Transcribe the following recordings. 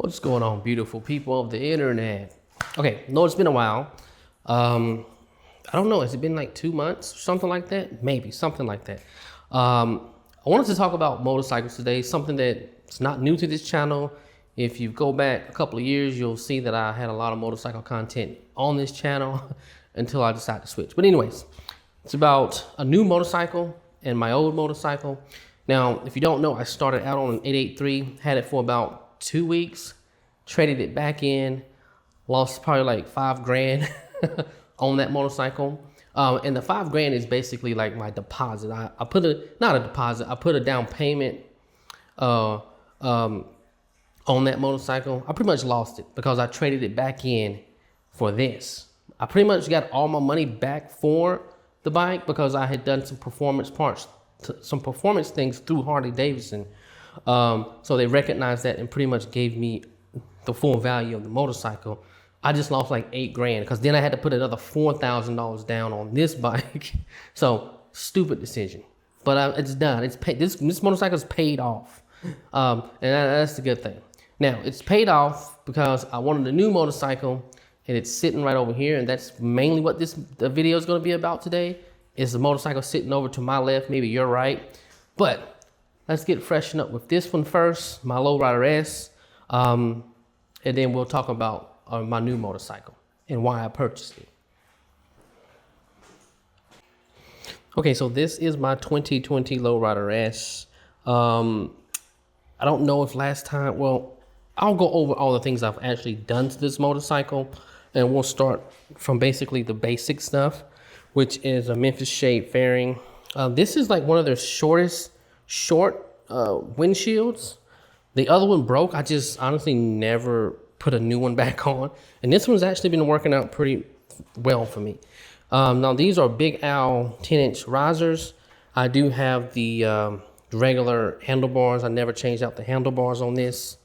What's going on, beautiful people of the internet? Okay, no, it's been a while. I don't know, has it been like 2 months or something like that? Maybe, something like that. I wanted to talk about motorcycles today, something that's not new to this channel. If you go back a couple of years, you'll see that I had a lot of motorcycle content on this channel until I decided to switch. But anyways, it's about a new motorcycle and my old motorcycle. Now, if you don't know, I started out on an 883, had it for about 2 weeks, traded it back in, lost probably like $5,000 on that motorcycle. And the $5,000 is basically like my deposit. I put not a deposit, I put a down payment on that motorcycle. I pretty much lost it because I traded it back in for this. I pretty much got all my money back for the bike because I had done some performance parts, some performance things through Harley Davidson. So they recognized that and pretty much gave me the full value of the motorcycle. I just lost like $8,000 because then I had to put another $4,000 down on this bike. So stupid decision, but it's done. It's paid. This motorcycle is paid off, and that's the good thing. Now it's paid off because I wanted a new motorcycle, and it's sitting right over here, and that's mainly what the video is going to be about today. Is the motorcycle sitting over to my left, maybe your right, but let's get freshened up with this one first, my Lowrider S, and then we'll talk about my new motorcycle and why I purchased it. Okay, so this is my 2020 Lowrider S. I don't know if last time, well, I'll go over all the things I've actually done to this motorcycle, and we'll start from basically the basic stuff, which is a Memphis shade fairing. This is like one of their short windshields. The other one broke. I just honestly never put a new one back on, and this one's actually been working out pretty well for me. Now these are Big Al 10-inch risers. I do have the regular handlebars. I never changed out the handlebars on this.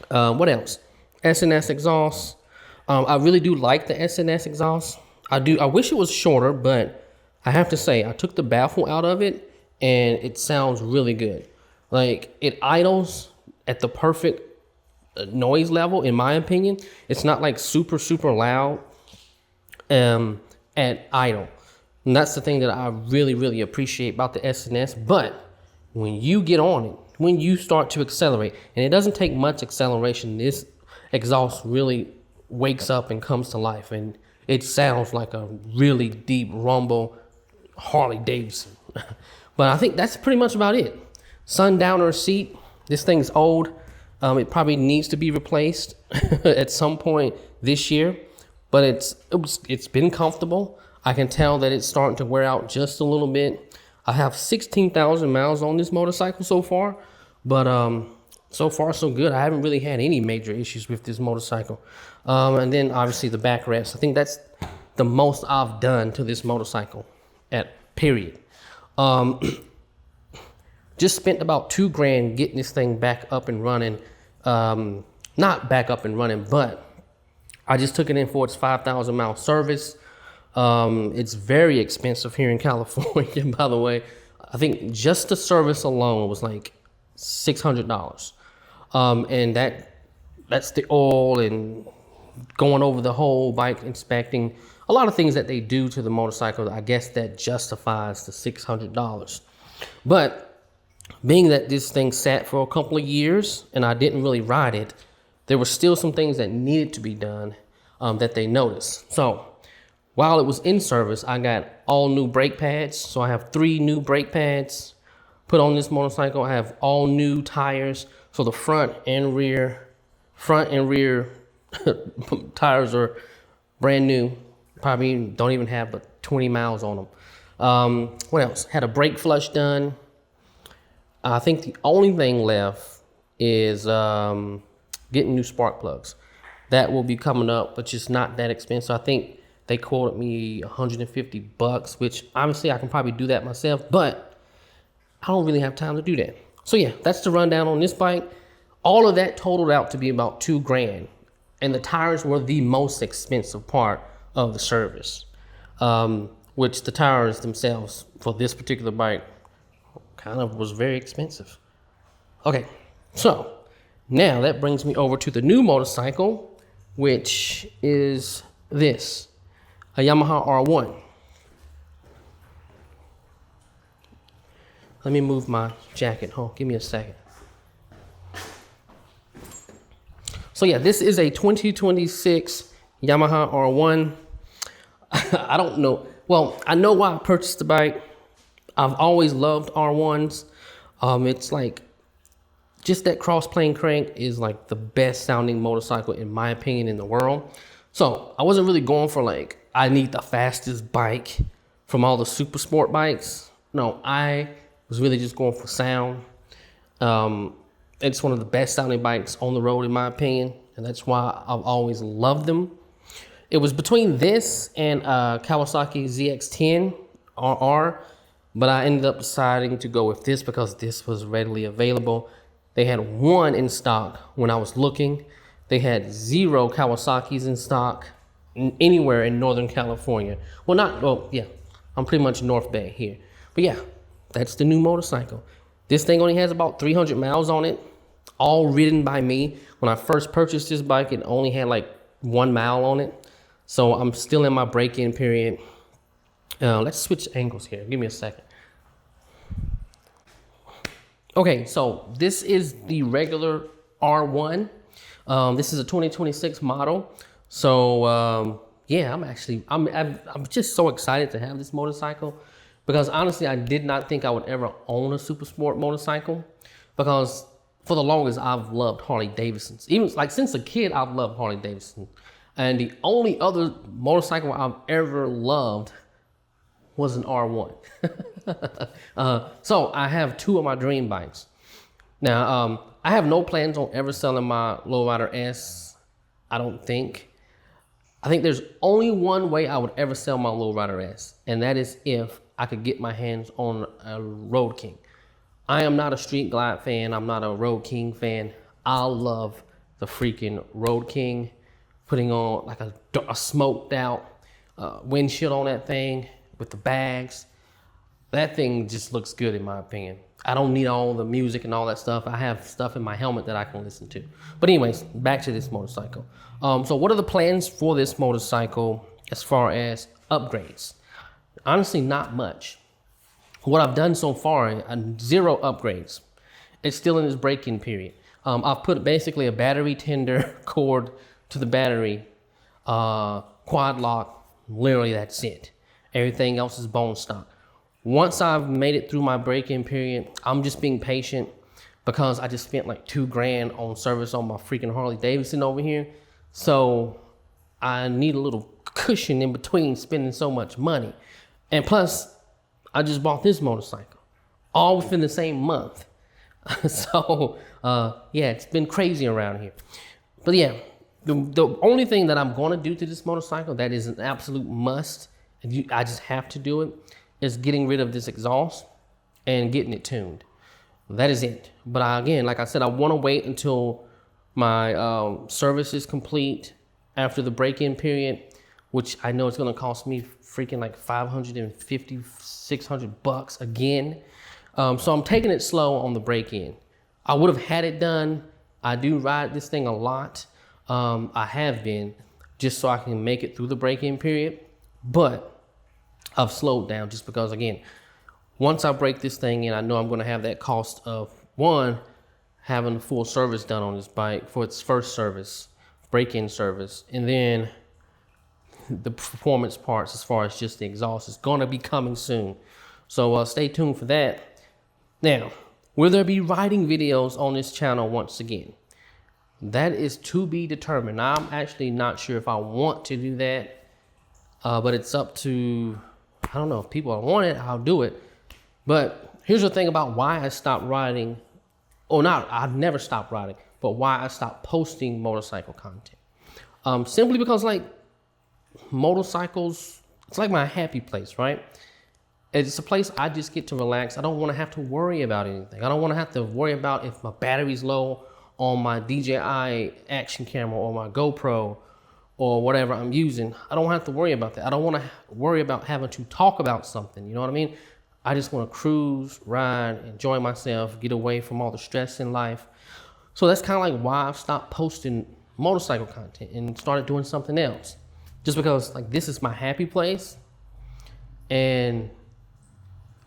What else? S&S exhaust. I really do like the S&S exhaust. I wish it was shorter, but I have to say I took the baffle out of it and it sounds really good. Like, it idles at the perfect noise level, in my opinion. It's not like super loud at idle, and that's the thing that I really appreciate about the S&S. But when you get on it, when you start to accelerate, and it doesn't take much acceleration, this exhaust really wakes up and comes to life, and it sounds like a really deep rumble Harley Davidson. But I think that's pretty much about it. Sundowner seat. This thing's old. It probably needs to be replaced at some point this year, but it's been comfortable. I can tell that it's starting to wear out just a little bit. I have 16,000 miles on this motorcycle so far, but so far so good. I haven't really had any major issues with this motorcycle. And then obviously the backrest. I think that's the most I've done to this motorcycle period. Just spent about $2,000 getting this thing back up and running. Not back up and running, but I just took it in for its 5,000 mile service. It's very expensive here in California, by the way. I think just the service alone was like $600. And that's the oil and going over the whole bike, inspecting a lot of things that they do to the motorcycle. I guess that justifies the $600. But being that this thing sat for a couple of years and I didn't really ride it, there were still some things that needed to be done that they noticed. So while it was in service, I got all new brake pads. So I have 3 new brake pads put on this motorcycle. I have all new tires. So the front and rear tires are brand new. Probably don't even have but 20 miles on them. What else? Had a brake flush done. I think the only thing left is getting new spark plugs. That will be coming up, but just not that expensive. I think they quoted me $150, which obviously I can probably do that myself, but I don't really have time to do that. So yeah, that's the rundown on this bike. All of that totaled out to be about $2,000, and the tires were the most expensive part of the service, which the tires themselves for this particular bike kind of was very expensive. Okay, so Now that brings me over to the new motorcycle, which is this, a Yamaha R1. Let me move my jacket. Hold, give me a second. So yeah, this is a 2026 Yamaha R1. I don't know. Well, I know why I purchased the bike. I've always loved R1s. It's like, just that cross plane crank is like the best sounding motorcycle in my opinion in the world. So I wasn't really going for like, I need the fastest bike from all the super sport bikes. No, I was really just going for sound. It's one of the best sounding bikes on the road in my opinion, and that's why I've always loved them. It was between this and Kawasaki ZX-10 RR, but I ended up deciding to go with this because this was readily available. They had one in stock when I was looking. They had 0 Kawasaki's in stock anywhere in Northern California. Yeah, I'm pretty much North Bay here. But yeah, that's the new motorcycle. This thing only has about 300 miles on it, all ridden by me. When I first purchased this bike, it only had like 1 mile on it. So I'm still in my break-in period. Let's switch angles here. Give me a second. Okay, so this is the regular R1. This is a 2026 model. So yeah, I'm just so excited to have this motorcycle because honestly, I did not think I would ever own a super sport motorcycle because for the longest I've loved Harley Davidsons. Even like since a kid, I've loved Harley Davidson. And the only other motorcycle I've ever loved was an R1. So I have 2 of my dream bikes. Now, I have no plans on ever selling my Lowrider S, I don't think. I think there's only one way I would ever sell my Lowrider S, and that is if I could get my hands on a Road King. I am not a Street Glide fan. I'm not a Road King fan. I love the freaking Road King. Putting on like a smoked out windshield on that thing with the bags. That thing just looks good in my opinion. I don't need all the music and all that stuff. I have stuff in my helmet that I can listen to. But anyways, back to this motorcycle. So what are the plans for this motorcycle as far as upgrades? Honestly, not much. What I've done so far, 0 upgrades. It's still in its break-in period. I've put basically a battery tender cord to the battery, quad lock, literally that's it. Everything else is bone stock. Once I've made it through my break-in period, I'm just being patient because I just spent like $2,000 on service on my freaking Harley Davidson over here. So I need a little cushion in between spending so much money. And plus, I just bought this motorcycle all within the same month. So yeah, it's been crazy around here. But yeah, the only thing that I'm going to do to this motorcycle that is an absolute must, and I just have to do it, is getting rid of this exhaust and getting it tuned. That is it. But again, like I said, I want to wait until my service is complete after the break-in period, which I know it's going to cost me freaking like $550, $600 again. So I'm taking it slow on the break-in. I would have had it done. I do ride this thing a lot. I have been, just so I can make it through the break-in period. But I've slowed down just because, again, once I break this thing in, I know I'm going to have that cost of, one, having the full service done on this bike for its first service, break-in service, and then the performance parts as far as just the exhaust is going to be coming soon. So stay tuned for that. Now, will there be riding videos on this channel once again? That is to be determined. I'm actually not sure if I want to do that, but it's up to, I don't know, if people want it, I'll do it. But here's the thing about why I stopped riding, or not, I've never stopped riding, but why I stopped posting motorcycle content. Simply because, like, motorcycles, it's like my happy place, right? It's a place I just get to relax. I don't want to have to worry about anything. I don't want to have to worry about if my battery's low on my DJI action camera or my GoPro or whatever I'm using. I don't have to worry about that. I don't want to worry about having to talk about something. You know what I mean? I just want to cruise, ride, enjoy myself, get away from all the stress in life. So that's kind of like why I've stopped posting motorcycle content and started doing something else. Just because like this is my happy place. And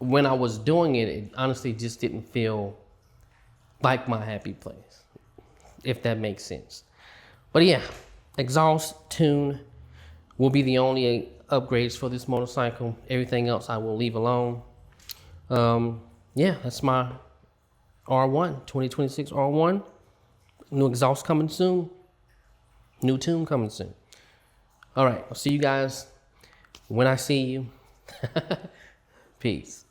when I was doing it, it honestly just didn't feel like my happy place, if that makes sense. But yeah, exhaust tune will be the only upgrades for this motorcycle. Everything else I will leave alone. Yeah, that's my R1, 2026 R1. New exhaust coming soon. New tune coming soon. All right, I'll see you guys when I see you. Peace.